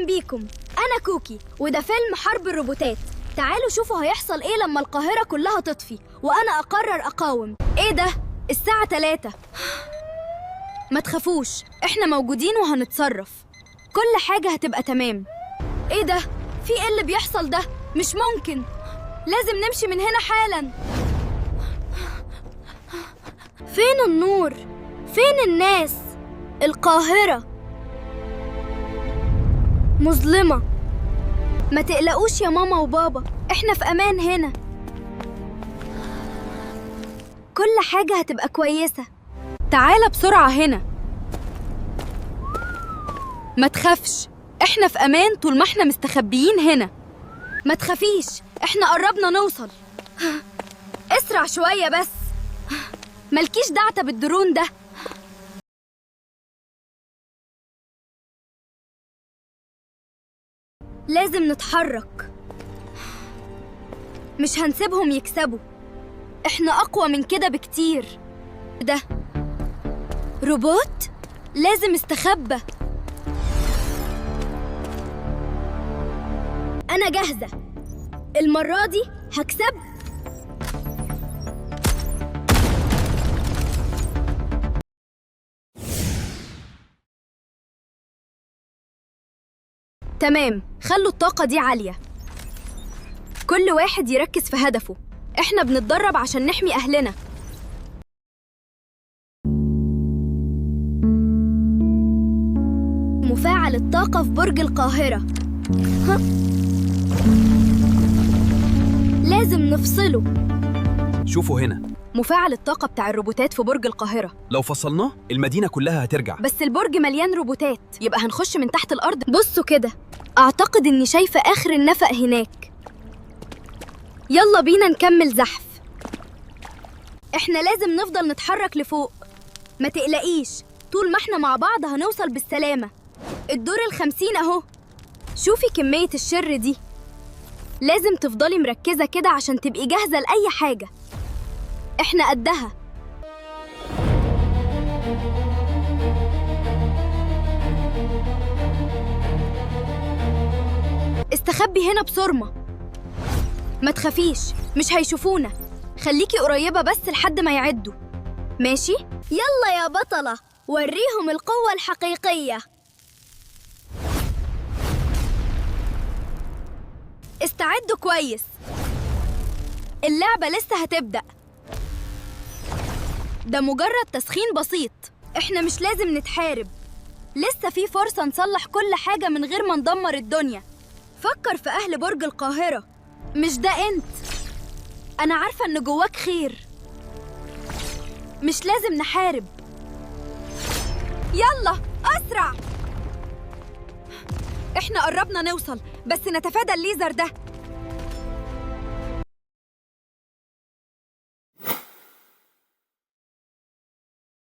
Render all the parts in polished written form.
أهلا بيكم. أنا كوكي وده فيلم حرب الروبوتات. تعالوا شوفوا هيحصل إيه لما القاهرة كلها تطفي وأنا أقرر أقاوم. إيه ده؟ الساعة 3. ما تخافوش، إحنا موجودين وهنتصرف. كل حاجة هتبقى تمام. إيه ده؟ في إيه اللي بيحصل ده؟ مش ممكن. لازم نمشي من هنا حالاً. فين النور؟ فين الناس؟ القاهرة مظلمة. ما تقلقوش يا ماما وبابا، احنا في امان هنا. كل حاجة هتبقى كويسة. تعال بسرعة هنا. ما تخافش، احنا في امان طول ما احنا مستخبيين هنا. ما تخافيش، احنا قربنا نوصل. اسرع شوية بس. ملكيش دعوة بالدرون ده. لازم نتحرك، مش هنسيبهم يكسبوا. احنا اقوى من كده بكتير. ده روبوت؟ لازم استخبى. انا جاهزة، المرة دي هكسب. تمام، خلوا الطاقة دي عالية. كل واحد يركز في هدفه. احنا بنتدرب عشان نحمي أهلنا. مفاعل الطاقة في برج القاهرة. لازم نفصله. شوفوا هنا، مفاعل الطاقة بتاع الروبوتات في برج القاهرة. لو فصلناه المدينة كلها هترجع. بس البرج مليان روبوتات، يبقى هنخش من تحت الأرض. بصوا كده، أعتقد إني شايفة آخر النفق هناك. يلا بينا نكمل زحف. إحنا لازم نفضل نتحرك لفوق. ما تقلقيش، طول ما إحنا مع بعض هنوصل بالسلامة. الدور 50 أهو. شوفي كمية الشر دي. لازم تفضلي مركزة كده عشان تبقي جاهزة لأي حاجة. إحنا قدها. استخبي هنا بسرعة. ما تخافيش، مش هيشوفونا. خليكي قريبة بس لحد ما يعدوا. ماشي؟ يلا يا بطلة، وريهم القوة الحقيقية. استعدوا كويس، اللعبة لسه هتبدأ. ده مجرد تسخين بسيط. احنا مش لازم نتحارب. لسه في فرصة نصلح كل حاجة من غير ما ندمر الدنيا. فكر في أهل برج القاهرة، مش ده أنت. أنا عارفة إن جواك خير. مش لازم نحارب. يلا أسرع. إحنا قربنا نوصل، بس نتفادى الليزر ده.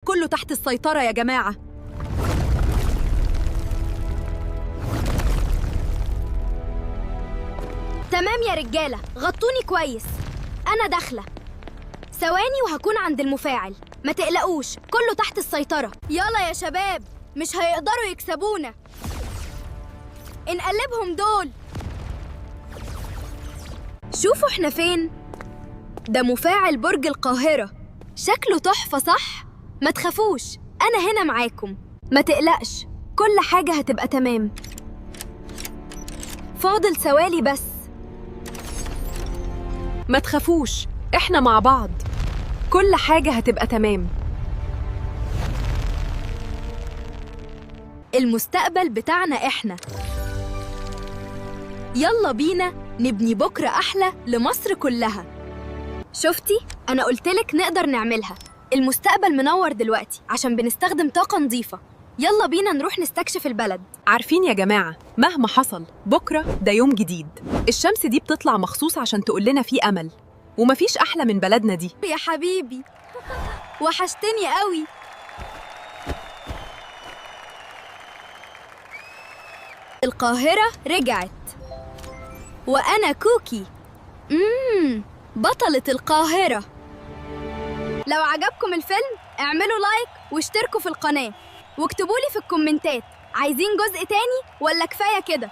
كله تحت السيطرة يا جماعة. تمام يا رجالة، غطوني كويس. أنا داخلة. ثواني وهكون عند المفاعل. ما تقلقوش، كله تحت السيطرة. يلا يا شباب، مش هيقدروا يكسبونا. انقلبهم دول. شوفوا احنا فين. ده مفاعل برج القاهرة. شكله تحفة صح؟ ما تخافوش، أنا هنا معاكم. ما تقلقش، كل حاجة هتبقى تمام. فاضل ثواني بس. ما تخافوش، احنا مع بعض. كل حاجة هتبقى تمام. المستقبل بتاعنا احنا. يلا بينا نبني بكرة أحلى لمصر كلها. شفتي؟ أنا قلتلك نقدر نعملها. المستقبل منور دلوقتي عشان بنستخدم طاقة نظيفة. يلا بينا نروح نستكشف البلد. عارفين يا جماعة، مهما حصل بكرة ده يوم جديد. الشمس دي بتطلع مخصوص عشان تقولنا في أمل، ومفيش أحلى من بلدنا دي. يا حبيبي، وحشتني قوي. القاهرة رجعت، وأنا كوكي. بطلة القاهرة. لو عجبكم الفيلم اعملوا لايك واشتركوا في القناة، واكتبولي في الكومنتات عايزين جزء تاني ولا كفاية كده؟